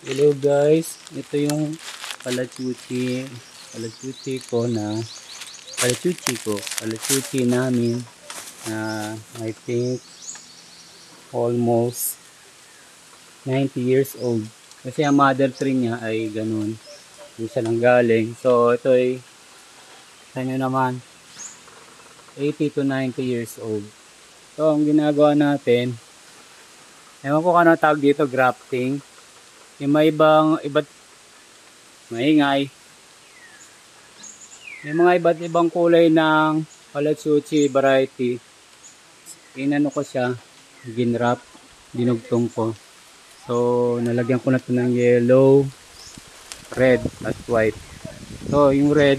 Hello guys, ito yung palachuchi namin na I think almost 90 years old. Kasi ang mother tree niya ay ganun, yung siya nang galing. So ito ay sa inyo naman 80 to 90 years old. So ang ginagawa natin, ewan ko ano tawag dito, grafting. Yung may iba't maingay. May mga iba't ibang kulay ng palachuchi variety. Inano ko siya, ginwrap, dinugtong ko. So, nalagyan ko na ito ng yellow, red, at white. So, yung red,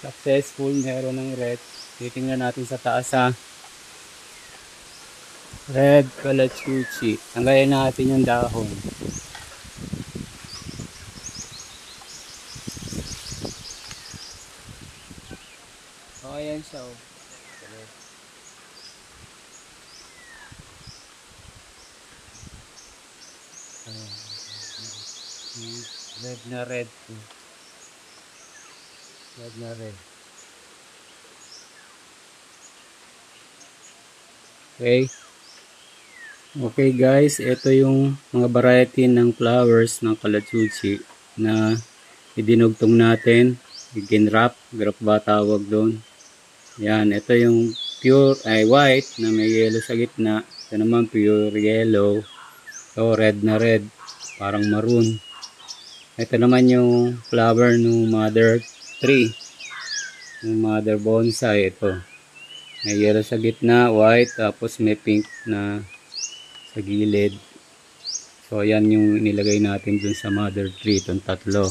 successful, meron ng red. Titingnan natin sa taas ha. Red palachuchi. Tanggalin natin yung dahon. So, ayan siya oh. Red na red. Red na red. Okay. Okay guys, ito yung mga variety ng flowers ng palachuchi na idinugtong natin. Ginwrap, grap ba tawag doon. Yan, ito yung pure ay white na may yellow sa gitna. Ito naman pure yellow. So red na red, parang maroon. Ito naman yung flower ng mother tree, yung mother bonsai. Ito may yellow sa gitna, white, tapos may pink na sa gilid. So ayan yung nilagay natin dun sa mother tree, itong tatlo.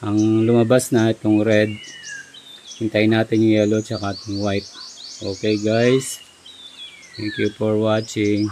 Ang lumabas na itong red, hintayin natin yung yellow tsaka itong white. Okay guys, thank you for watching.